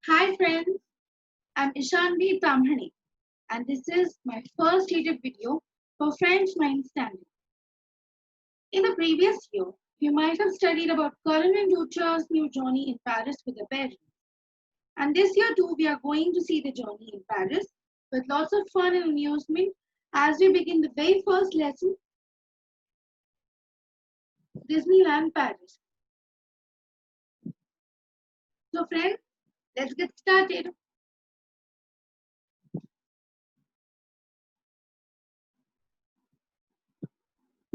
Hi friends, I'm Ishanvi Tamhane and this is my first YouTube video for French 9th standard. In the previous year, you might have studied about Karan and Dutra's new journey in Paris with their parents. And this year too, we are going to see the journey in Paris with lots of fun and amusement as we begin the very first lesson, Disneyland Paris. So friends, let's get started.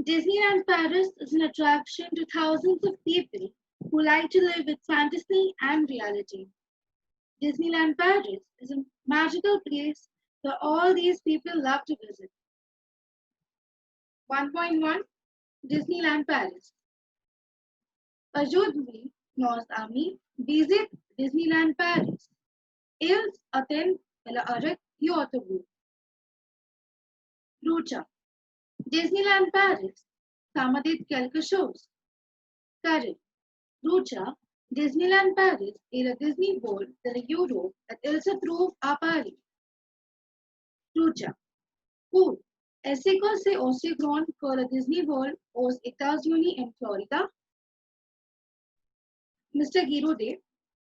Disneyland Paris is an attraction to thousands of people who like to live with fantasy and reality. Disneyland Paris is a magical place that all these people love to visit. 1.1 Disneyland Paris. Aujourd'hui, nos amis visitent Disneyland Paris. Ils attendent l'arrêt du autobus. Lucha. Disneyland Paris. Ça me dit quelque chose. Karen. Lucha. Disneyland Paris est le Disney World de l'Europe et il se trouve à Paris. Lucha. Cool. Est-ce que c'est aussi grand que le Disney World aux États-Unis en Florida? Mr. Giroude,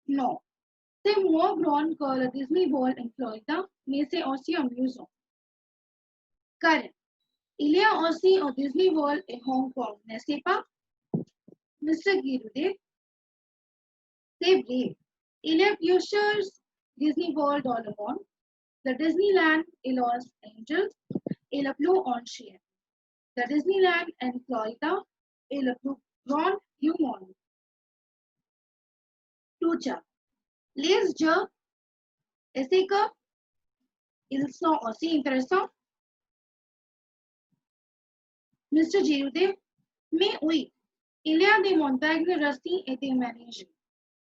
non. C'est moins grand que le Disney World en Florida, mais c'est aussi amusant. Karen, il y a aussi un Disney World à Hong Kong, n'est-ce pas? Mr. Giroude, c'est vrai. Il y a plusieurs Disney World dans le monde. Le Disneyland à Los Angeles est le plus ancien. Le Disneyland en Florida est le plus grand du monde. Lucha. Les jeux, est-ce qu'ils sont aussi intéressants? Mr. Giroude, mais oui, il y a des montagnes rusties et des manèges.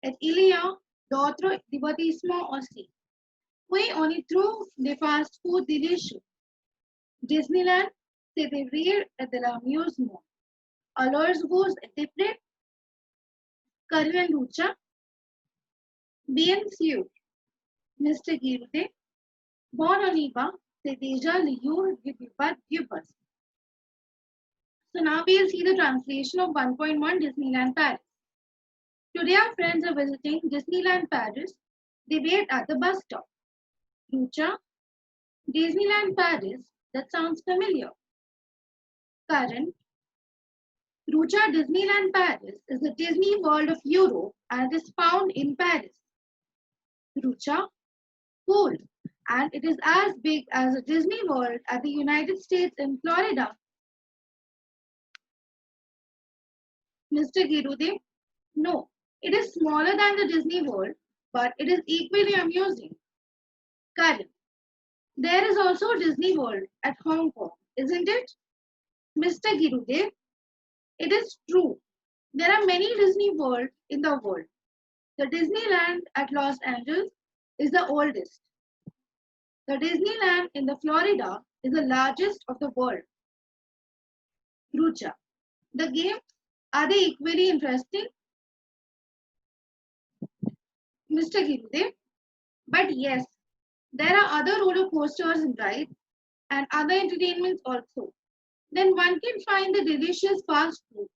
Et il y a d'autres divertissements aussi. Oui, on y trouve des fast-food délicieux. Disneyland, c'est des rires et de l'amusement. Alors, vous êtes prêts? Karan Lucha? Bien sûr. Mr. Giroude, bon on y va, c'est déjà le jour du départ du bus. So now we'll see the translation of 1.1 Disneyland Paris. Today our friends are visiting Disneyland Paris. They wait at the bus stop. Lucha, Disneyland Paris, that sounds familiar. Karan, Lucha, Disneyland Paris is the Disney World of Europe and is found in Paris. Lucha, cool, and it is as big as a Disney World at the United States in Florida. Mr. Giroude, no, it is smaller than the Disney World, but it is equally amusing. Karan, there is also a Disney World at Hong Kong, isn't it? Mr. Giroude, it is true. There are many Disney Worlds in the world. The Disneyland at Los Angeles is the oldest. The Disneyland in the Florida is the largest of the world. Rucha, the games, are they equally interesting? Mr. Giroude, but yes, there are other roller coasters and rides and other entertainments also. Then one can find the delicious fast food.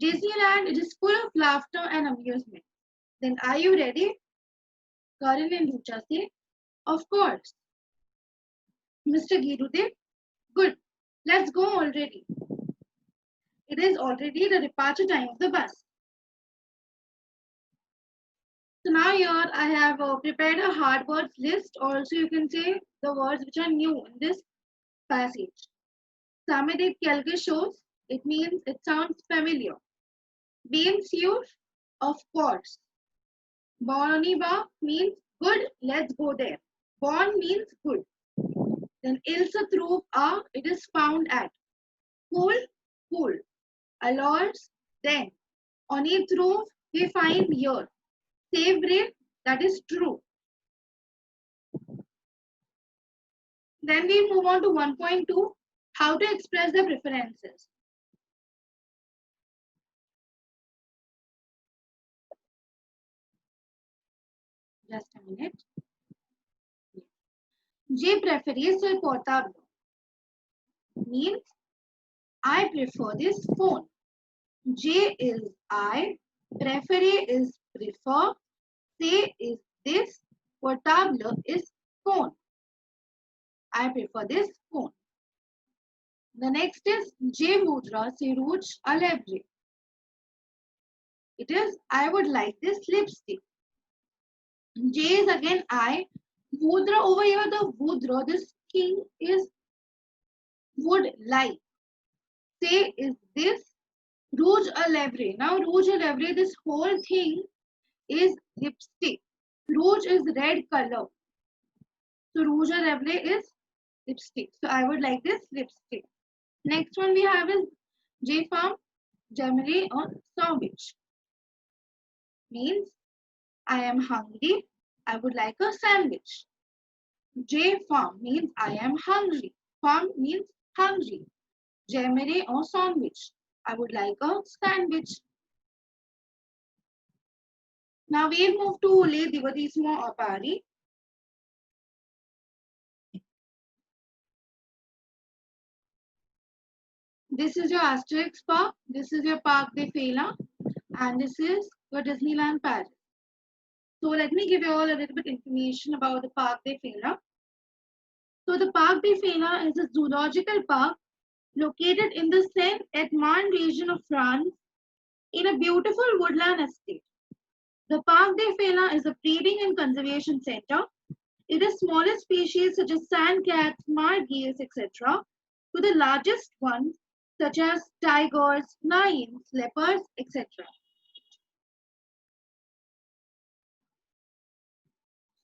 Disneyland it is full of laughter and amusement. Then are you ready? Karan and Rucha say, of course. Mr. Giroude, good. Let's go already. It is already the departure time of the bus. So now here I have prepared a hard words list. Also you can say the words which are new in this passage. Ça me dit quelque chose. It means it sounds familiar. Bien sûr, of course. Bon on y va means good, let's go there. Bon means good. Then il se trouve à, it is found at. Cool, cool. Alors, then. On y trouve, we find here. C'est vrai, that is true. Then we move on to 1.2, how to express the preferences. Just a minute. Je preferís el portable. Means I prefer this phone. J is I, prefere is prefer, say is this, portable is phone. I prefer this phone. The next is J mudra se rouge à lèvres. It is I would like this lipstick. J is again I. Mudra over here, the mudra, this king is would like. Say is this. Rouge à lèvres. Now rouge à lèvres, this whole thing is lipstick. Rouge is red color. So rouge à lèvres is lipstick. So I would like this lipstick. Next one we have is J farm, Jamily or sandwich. Means I am hungry. I would like a sandwich. J farm means I am hungry. Farm means hungry. Jamily or sandwich. I would like a sandwich. Now we'll move to le divatismo or pari. This is your Asterix Park. This is your Parc des Félins. And this is your Disneyland Paris. So let me give you all a little bit information about the Parc des Félins. So the Parc des Félins is a zoological park located in the Seine-et-Marne region of France in a beautiful woodland estate. The Parc des Félins is a breeding and conservation center. It is smaller species such as sand cats, margins, etc. to the largest ones such as tigers, lions, leopards, etc.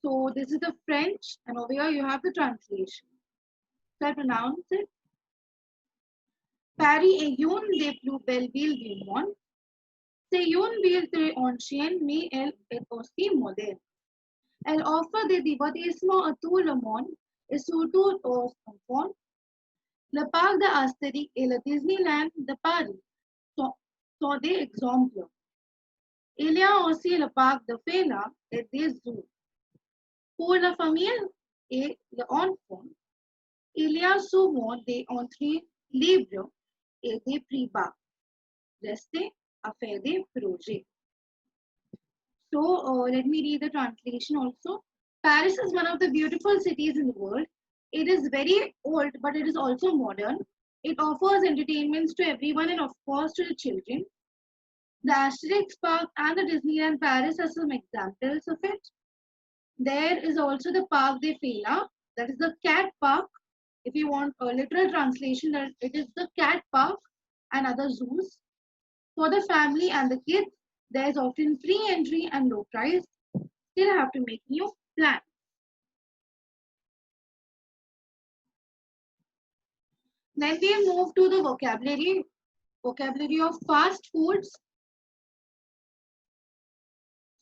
So this is the French, and over here you have the translation. So I pronounce it. Paris est une des plus belles villes du monde. C'est une ville très ancienne, mais elle est aussi moderne. Elle offre des divertissements à tout le monde et surtout aux enfants. Le parc d'Astérix et le Disneyland de Paris sont des exemples. Il y a aussi le parc de Félin et des zoos. Pour la famille et l'enfant, il y a souvent des entrées libres et des prix bas. Restez à faire des projets. So let me read the translation also. Paris is one of the beautiful cities in the world. It is very old, but it is also modern. It offers entertainments to everyone and of course to the children. The Asterix Park and the Disneyland Paris are some examples of it. There is also the Parc des Félins, that is the cat park. If you want a literal translation, it is the cat park and other zoos. For the family and the kids, there is often free entry and low price. Still have to make new plans. Then we move to the vocabulary of fast foods.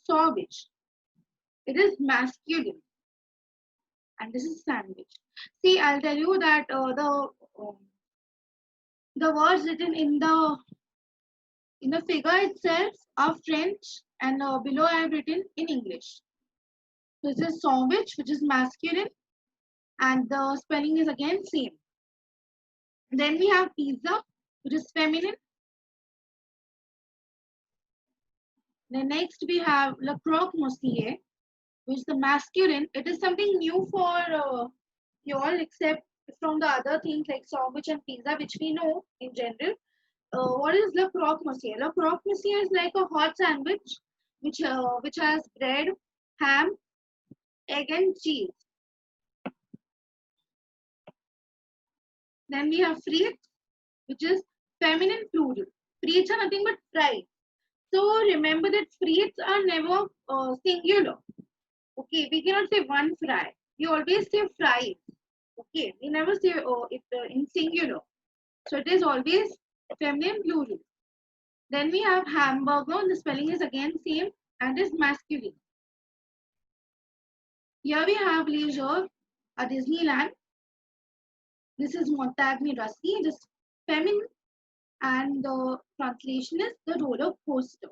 Sandwich. It is masculine. And this is sandwich. See, I'll tell you that the words written in the figure itself are French, and below I have written in English. So this is sandwich, which is masculine, and the spelling is again same. Then we have pizza, which is feminine. Then next we have le croque-monsieur, which is the masculine. It is something new for you all, except from the other things like sandwich and pizza, which we know in general. What is le croque-monsieur? Le croque-monsieur is like a hot sandwich, which has bread, ham, egg, and cheese. Then we have frites, which is feminine plural. Frites are nothing but fries. So remember that frites are never singular. Okay, we cannot say one fry. We always say fries. Okay, we never say it in singular. So it is always feminine plural. Then we have hamburger. The spelling is again same and is masculine. Here we have leisure, a Disneyland. This is Montagne Rusty. It is feminine, and the translation is the roller coaster.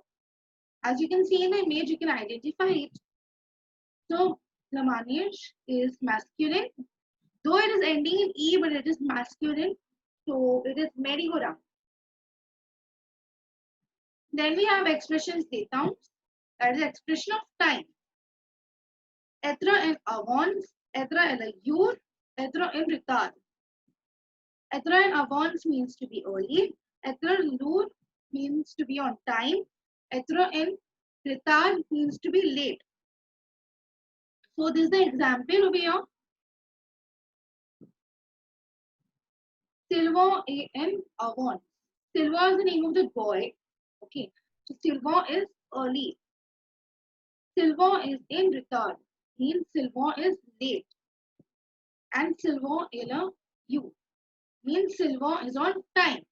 As you can see in the image, you can identify it. So la manège is masculine, though it is ending in E, but it is masculine. So it is merry-go-round. Then we have expressions des temps, that is expression of time. Être en avance, être à la jour, être en retard. Être en avance means to be early. Être lourd means to be on time. Être en retard means to be late. So this is the example over here. Sylvain est en avance. Sylvain is the name of the boy. Okay. So Sylvain is early. Sylvain is in retard. Means Sylvain is late. And Sylvain est là you. Means Sylvain is on time.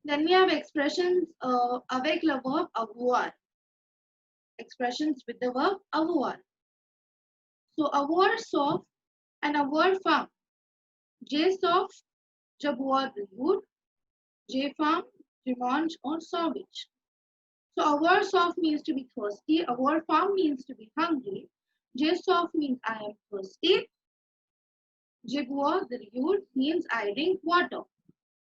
Then we have expressions avec le verb avoir. Expressions with the verb avoir. So avoir sauf and avoir femme. J'ai sauf, je bois de l'eau. J'ai faim, je mange un sandwich. So avoir soif means to be thirsty. Avoir faim means to be hungry. J'ai soif means I am thirsty. Je bois de l'eau means I drink water.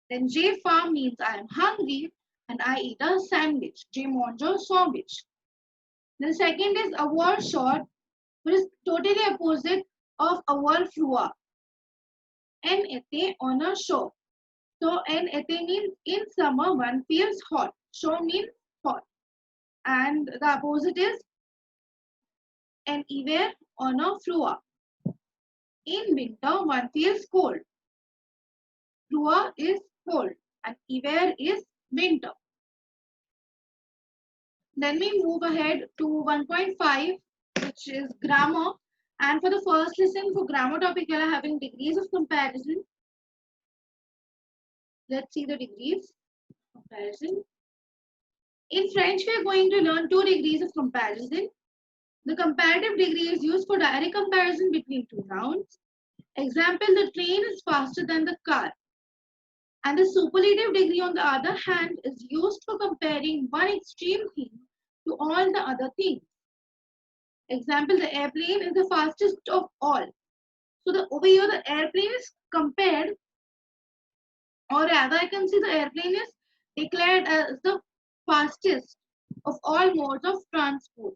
Then j'ai faim means I am hungry and I eat a sandwich. Je mange un sandwich. The second is avoir short, which is totally opposite of avoir froid. En été on a show. So en été means in summer one feels hot. Show means hot. And the opposite is en hiver on a froid. In winter one feels cold. Froid is cold and hiver is winter. Then we move ahead to 1.5, which is grammar. And for the first lesson for grammar topic, we are having degrees of comparison. Let's see the degrees of comparison. In French, we are going to learn 2 degrees of comparison. The comparative degree is used for direct comparison between 2 nouns. Example, the train is faster than the car. And the superlative degree, on the other hand, is used for comparing one extreme thing to all the other things. Example, the airplane is the fastest of all. So over here, the airplane is compared, or rather I can say the airplane is declared as the fastest of all modes of transport.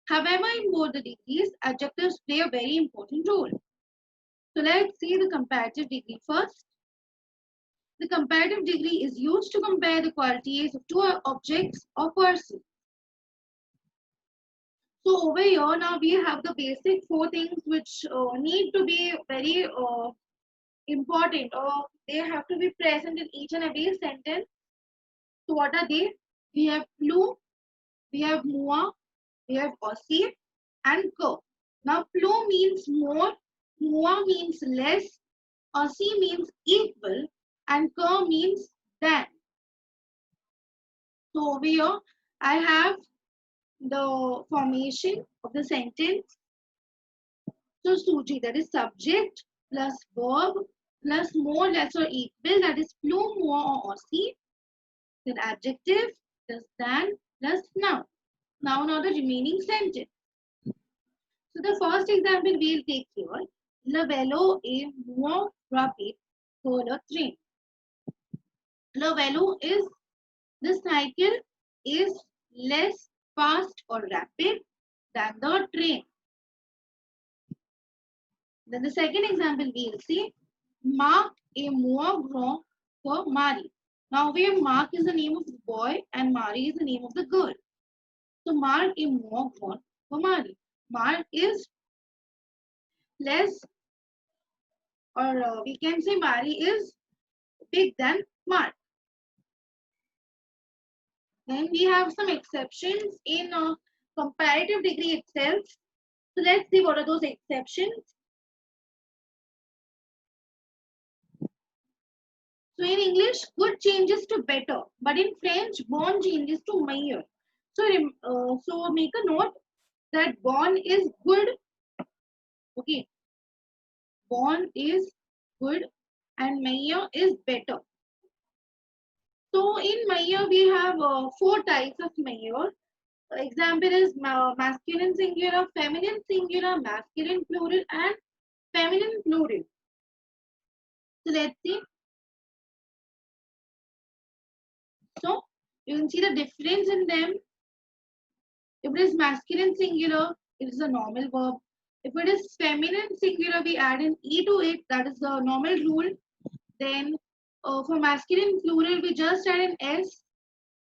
However, in both the degrees, adjectives play a very important role. So let's see the comparative degree first. The comparative degree is used to compare the qualities of 2 objects or persons. So over here now we have the basic 4 things which need to be very important, or they have to be present in each and every sentence. So what are they? We have plus, we have moins, we have aussi and que. Now plus means more, moins means less, aussi means equal and que means than. So over here I have the formation of the sentence. So Suji, that is subject plus verb plus more, less or equal, that is plus, more or aussi. Then adjective plus than plus noun. Now the remaining sentence. So the first example we'll take here. Le vélo est moins rapide que le train. Le vélo is, the cycle is less fast or rapid than the train. Then the second example we'll see. Marc est moins grand que Marie. Now where Marc is the name of the boy and Marie is the name of the girl. So Marc est moins grand que Marie. Marc is less, or we can say Marie is big than Marc. Then we have some exceptions in comparative degree itself. So let's see what are those exceptions. So in English, good changes to better, but in French, bon changes to meilleur. So make a note that bon is good. Okay, bon is good and meilleur is better. So in mayor we have four types of mayor. Example is masculine singular, feminine singular, masculine plural, and feminine plural. So let's see. So you can see the difference in them. If it is masculine singular, it is a normal verb. If it is feminine singular, we add an e to it. That is the normal rule. Then for masculine plural, we just add an s,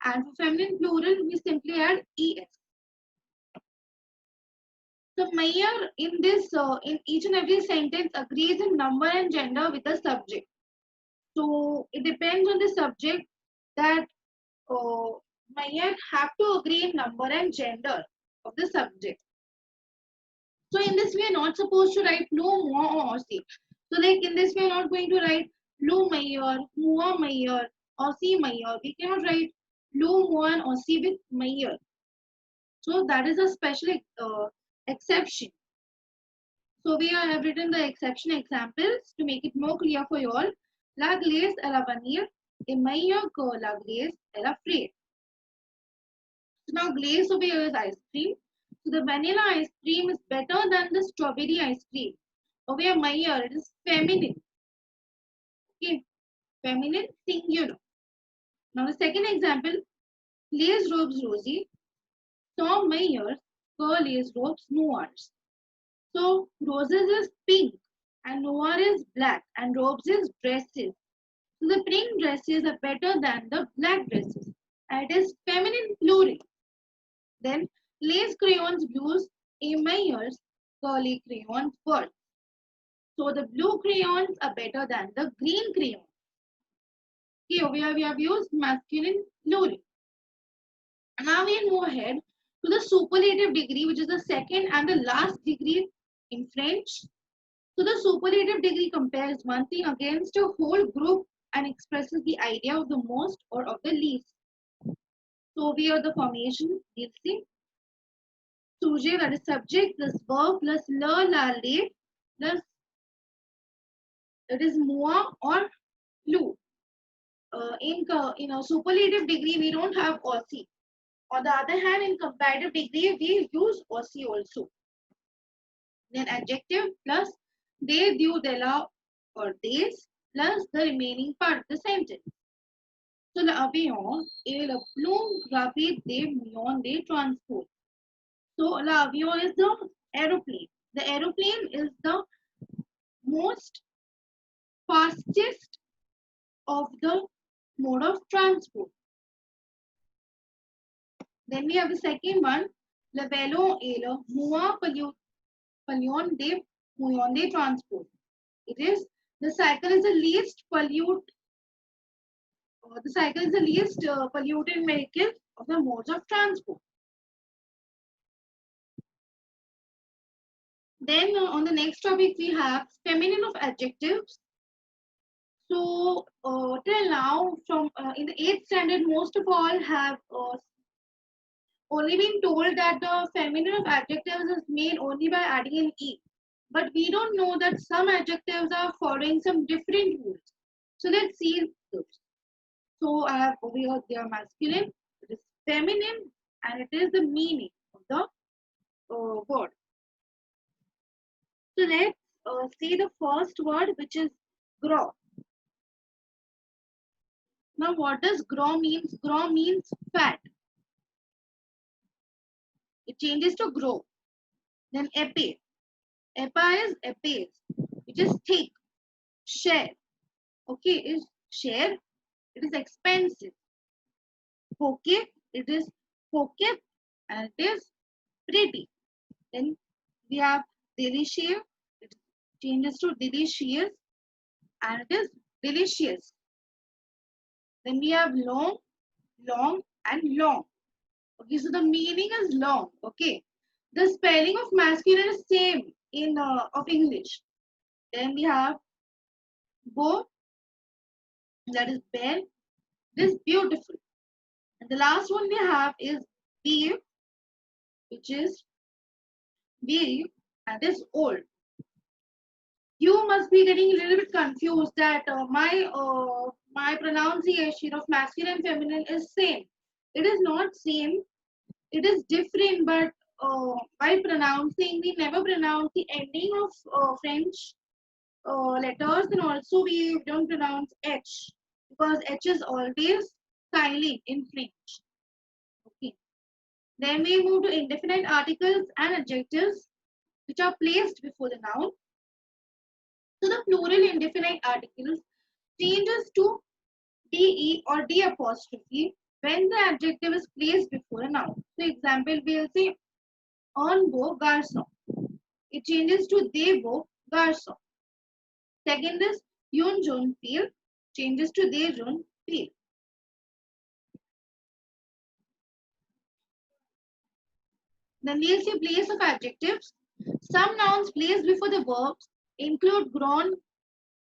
and for feminine plural, we simply add es. The mayor in each and every sentence agrees in number and gender with the subject. So it depends on the subject that uh, mayor have to agree in number and gender of the subject. So in this we are not supposed to write no more or see. So like in this we are not going to write lu mayor, mua mayor or si mayor. We cannot write lu muan or si with mayor. So that is a special exception. So we have written the exception examples to make it more clear for you all. La glace à la vanille et meilleur que la glace à la fraise. So now glaze over here is ice cream. So the vanilla ice cream is better than the strawberry ice cream. Over here, meilleur, it is feminine. Okay, feminine singular. Now the second example, les robes rosy, sont meilleures que les robes noires. So roses is pink and noir is black and robes is dresses. So the pink dresses are better than the black dresses. And it is feminine plural. Then les crayons blues émailleurs curly crayons birds. So the blue crayons are better than the green crayons. Okay, over here we have used masculine plural. And now we move ahead to the superlative degree, which is the second and the last degree in French. So the superlative degree compares one thing against a whole group and expresses the idea of the most or of the least. So we have the formation, we'll see. Sujet, that is subject, plus verb, plus le, la, le, plus it is moi or lu. In a superlative degree, we don't have aussi. On the other hand, in comparative degree, we use aussi also. Then adjective plus de, du, de la, or des, plus the remaining part of the sentence. So l'avion est le plus rapide des moyens de transport. So l'avion is the aeroplane. The aeroplane is the most fastest of the mode of transport. Then we have the second one, le vélo est le moyen de transport. It is the cycle is the least polluted vehicle of the modes of transport. Then on the next topic we have feminine of adjectives. So till now, from in the 8th standard, most of all have only been told that the feminine of adjectives is made only by adding an e. But we don't know that some adjectives are following some different rules. So let's see those. So I have over here they are masculine, it is feminine, and it is the meaning of the word. So let's see the first word, which is grow. Now what does grow means? Grow means fat. It changes to grow. Then épais. Épais is épais, which is thick. Cher. Okay, is share. It is expensive. Poke. It is poke, and it is pretty. Then we have delicious. It changes to delicious, and it is delicious. Then we have long, long, and long. Okay, so the meaning is long. Okay, the spelling of masculine is same in of English. Then we have beau, that is belle. This beautiful. And the last one we have is vieux, which is vieux, and is old. You must be getting a little bit confused that my my pronunciation of masculine and feminine is same. It is not same. It is different, but while pronouncing, we never pronounce the ending of French letters, and also we don't pronounce H because H is always silent in French. Okay. Then we move to indefinite articles and adjectives which are placed before the noun. So the plural indefinite articles changes to de or d apostrophe when the adjective is placed before a noun. So example, we'll say on wo garçon. It changes to de wo garçon. Second is yun jun pil changes to de jun pil. Then we'll see place of adjectives. Some nouns placed before the verbs include grown,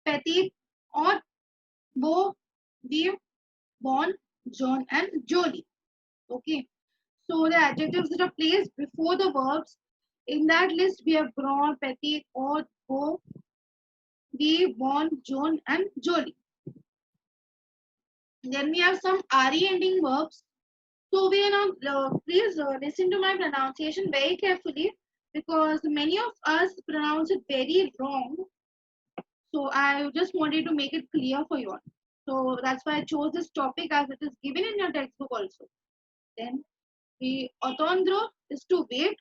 petit, or beau, vive, bon, John, and jolly. Okay. So the adjectives that are placed before the verbs, in that list we have grown, petit, or beau, vive, bon, John, and jolly. Then we have some re ending verbs. So we are now, please listen to my pronunciation very carefully because many of us pronounce it very wrong. So I just wanted to make it clear for you all. So that's why I chose this topic as it is given in your textbook also. Then the attendre is to wait.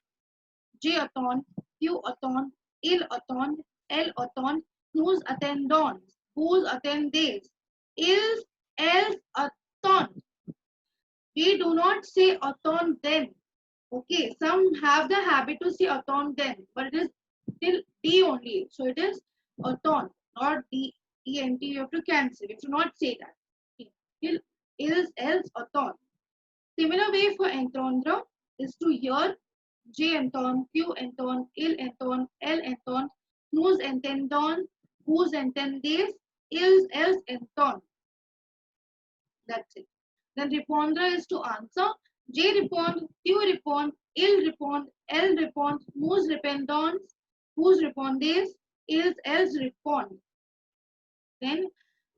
J attend, Q attend, il attend, elle attend, nous attendons, vous attendez, ils, elles attend. We do not say attend then. Okay, some have the habit to say attend then, but it is till D only. So it is attend, not D E N T. You have to cancel. You have to not say that. Okay. Till is else attend. Similar way for entendre is to hear. J entend, Q entend, il entend, elle entend, nous entendons, vous entendez, ils, elles entend. That's it. Then répondre is to answer. J répond, Q répond, il répond, elle répond, nous répondons, vous répondez, ils, elles répondent. Then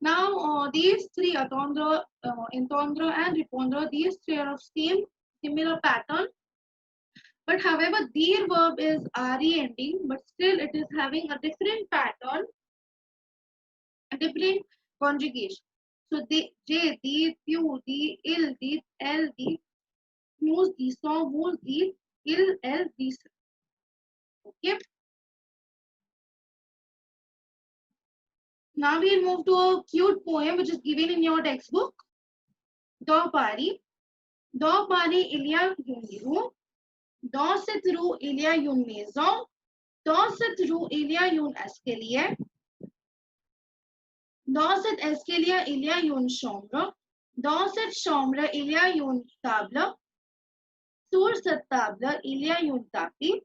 now these three attendre, entendre, and répondre, these three are of similar pattern. But however, their verb is re ending, but still it is having a different pattern, a different conjugation. So they, J, the, Q, the, il, the, L, the, nous, the, sont, vous, the, il, el, the. Okay. Now we'll move to a cute poem which is given in your textbook. Do pari il y a une roue. Dans cette roue, il y a une maison. Dans cette roue, il y a un escalier. Dans cet escalier, il y a une chambre. Dans cette chambre, il y a une table. Sur cette table, il y a un tapis.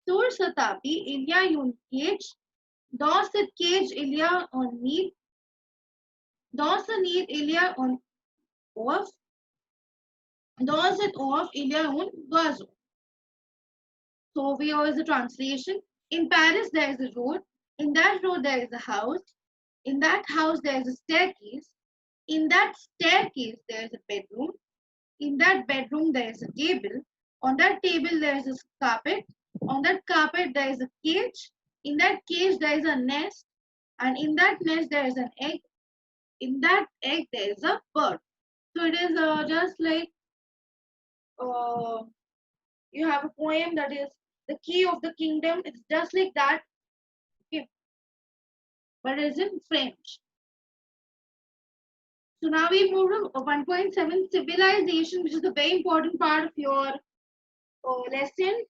Sur ce tapis, il y a une cage. Dans cette cage, il y a un nid. Dans ce nid, il y a un œuf. Dans cet œuf, il y a un oiseau. So here is the translation. In Paris, there is a road. In that road, there is a house. In that house, there is a staircase. In that staircase, there is a bedroom. In that bedroom, there is a table. On that table, there is a carpet. On that carpet, there is a cage. In that cage, there is a nest. And in that nest, there is an egg. In that egg, there is a bird. So it is just like you have a poem that is the key of the kingdom. It's just like that. Okay. But it is in French. So now we move to 1.7 civilization, which is a very important part of your lesson.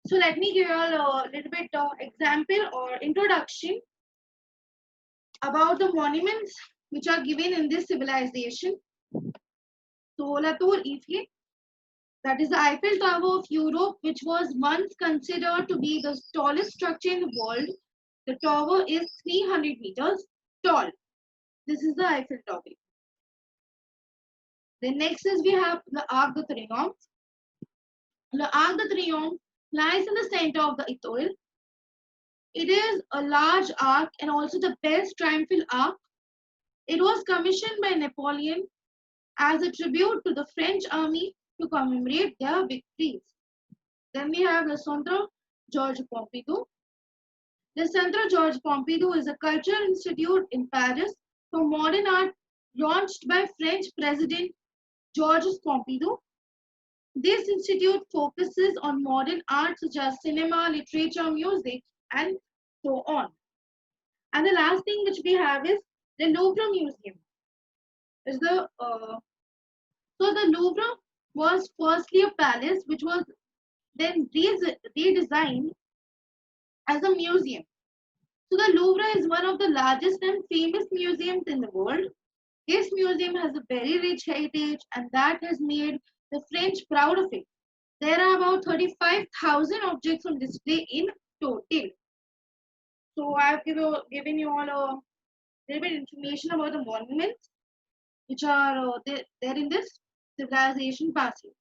So let me give you all a little bit of example or introduction about the monuments which are given in this civilization. So La Tour Eiffel, that is the Eiffel Tower of Europe, which was once considered to be the tallest structure in the world. The tower is 300 meters tall. This is the Eiffel Tower. Then next is we have the Arc de Triomphe. The Arc de Triomphe lies in the center of the atoll. It is a large arc and also the best triumphal arc. It was commissioned by Napoleon as a tribute to the French army to commemorate their victories. Then we have the Centre Georges Pompidou. The Centre Georges Pompidou is a cultural institute in Paris for modern art launched by French President Georges Pompidou. This institute focuses on modern art such as cinema, literature, music, and so on. And the last thing which we have is the Louvre Museum. Is the So the Louvre was firstly a palace which was then redesigned as a museum. So the Louvre is one of the largest and famous museums in the world. This museum has a very rich heritage and that has made the French proud of it. There are about 35,000 objects on display in total. So I have given you all a little bit information about the monuments which are there in this civilization passage.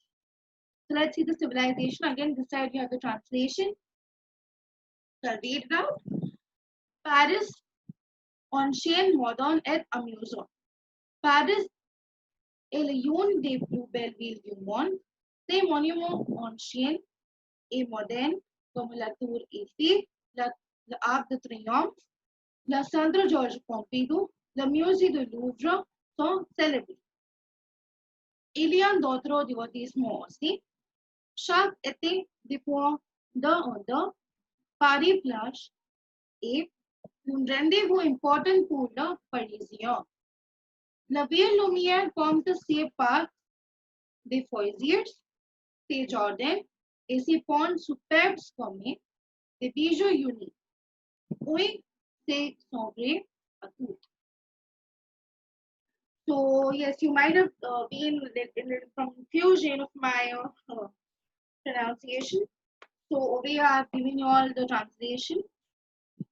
So let's see the civilization. Again, this side you have the translation. So I'll read it out. Paris, ancien, moderne et amusant. Paris est l'une des plus belles villes du monde. Ses monuments anciens et modernes comme la Tour Eiffel, l'Arc de Triomphe, le Centre Georges Pompidou, le Musée du Louvre sont célébrés. Il y a d'autres divertissements aussi. Chaque été, des points de Paris-Plage est un rendez-vous important pour les Parisiens. La ville lumière compte ses parcs, des foyers, ses jardins et ses ponts superbes comme des bijoux uniques. Oui, c'est sombre à tout. So yes, you might have been in some confusion of my pronunciation. So over here I have given you all the translation.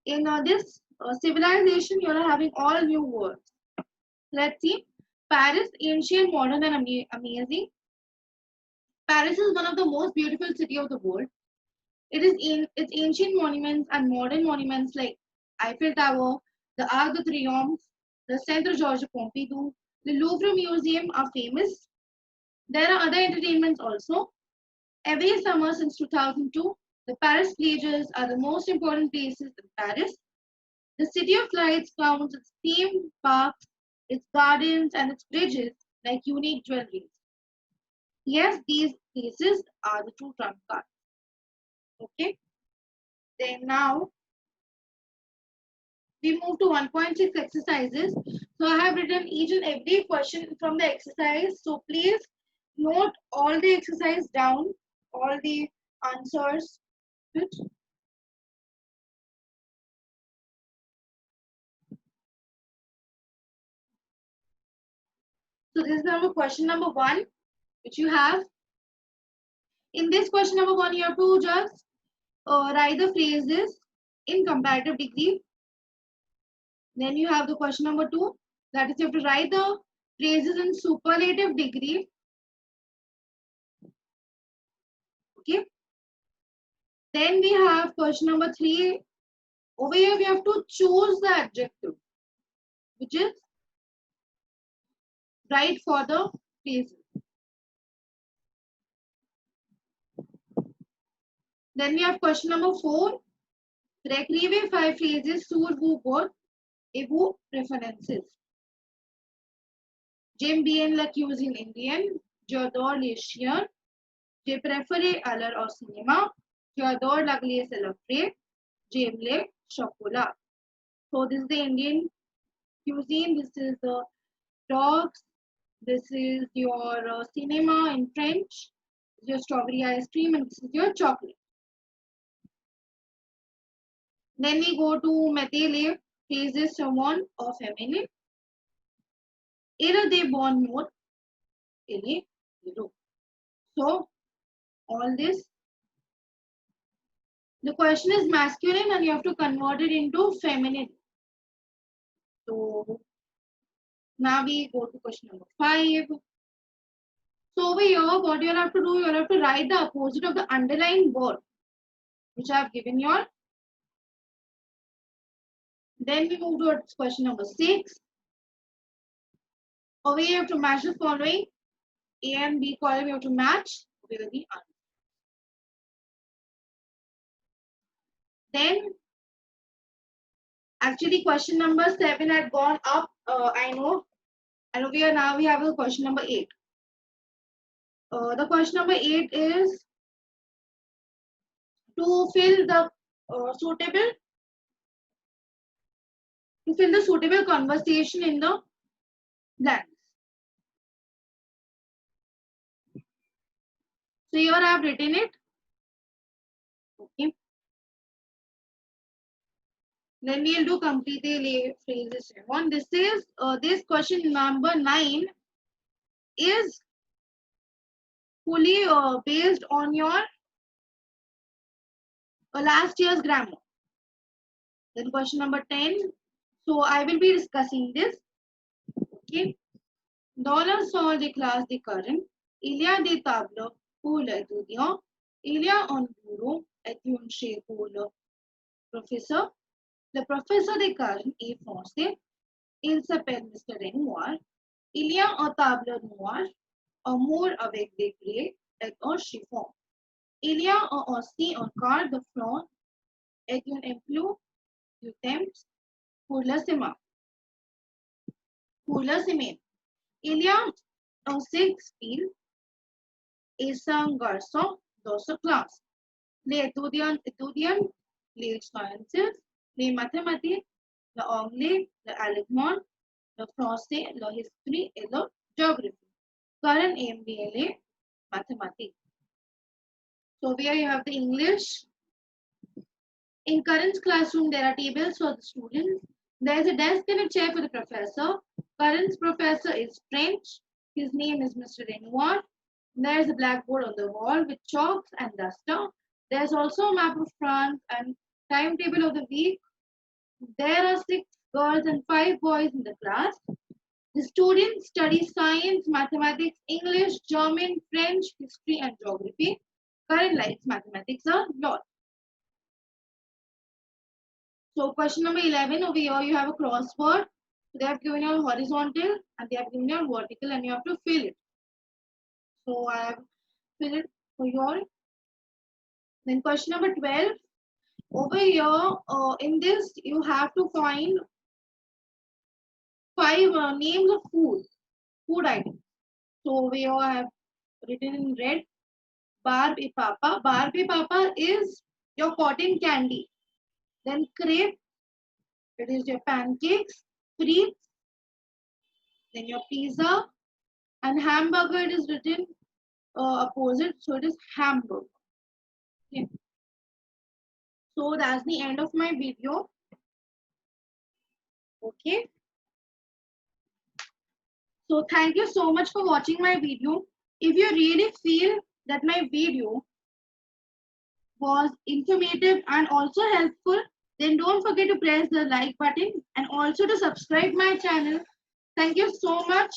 In this civilization, you are having all new words. Let's see. Paris, ancient, modern, and amazing. Paris is one of the most beautiful city of the world. It is in its ancient monuments and modern monuments like Eiffel Tower, the Arc de Triomphe, the Centre Georges Pompidou, the Louvre Museum are famous. There are other entertainments also. Every summer since 2002, the Paris plages are the most important places in Paris. The City of Lights counts its theme parks, its gardens, and its bridges like unique jewelries. Yes, these places are the true trump cards. Okay. Then now we move to 1.6 exercises. So I have written each and every question from the exercise. So please note all the exercise down, all the answers. Good. So this is our question number 1, which you have. In this question number 1, you have to just write the phrases in comparative degree. Then you have the question number 2, that is you have to write the phrases in superlative degree. Okay. Then we have question number 3. Over here we have to choose the adjective, which is right for the phrases. Then we have question number 4. Écrivez 5 phrases sur vos goûts et vos préférences. J'aime bien la cuisine indienne. J'adore les chiens. J'ai préféré aller au cinéma. J'adore la glace et le frais. J'aime le chocolat. So this is the Indian cuisine. This is the dogs. This is your cinema in French. This is your strawberry ice cream, and this is your chocolate. Then we go to Metele, phrases someone or feminine. Era de bon mot. Ele, zero. So all this. The question is masculine and you have to convert it into feminine. So now we go to question number 5. So over here, what you'll have to do, you'll have to write the opposite of the underlined word, which I have given you all. Then we move towards question number 6. Over here, you have to match the following. A and B column you have to match with the answer. Then, actually, question number 7 had gone up. I know. And we have a question number 8. The question number 8 is to fill the suitable conversation in the blanks. So here I have written it. Okay. Then we'll do complete phrases. One. This is this question number 9 is fully based on your last year's grammar. Then question number 10. So I will be discussing this. Okay. Dollar sol de class de current. Ilia de table pour l'étudiant. Il y a un bureau et une chaise pour le professeur. Le professeur de current est français. Il s'appelle Mr. Renoir. Il y a un tableur noir, un mur avec des grès et un chiffon. Il y a aussi un quart de front et un emploi du temps pour le ciment. Il y a un six-fil et 5 garçons dans sa classe. Les étudiants les sciences, les mathématiques, l'anglais, l'allemand, le français, le history et le geography. Current AMDLA mathematics. So here you have the English. In Karan's classroom, there are tables for the students. There is a desk and a chair for the professor. Karan's professor is French. His name is Mr. Renoir. There is a blackboard on the wall with chalks and duster. There is also a map of France and timetable of the week. There are 6 girls and 5 boys in the class. The students study science, mathematics, English, German, French, history, and geography. Karan likes mathematics a lot. So question number 11, over here you have a crossword. So they have given you horizontal and they have given you vertical and you have to fill it. So I have filled it for you all. Then question number 12, over here in this you have to find 5 names of food items. So over here I have written in red, Barbie Papa. Barbie Papa is your cotton candy. Then crepe, it is your pancakes, frites, then your pizza, and hamburger, it is written opposite, so it is hamburger. Okay. So that's the end of my video. Okay. So thank you so much for watching my video. If you really feel that my video was informative and also helpful, then don't forget to press the like button and also to subscribe my channel. Thank you so much.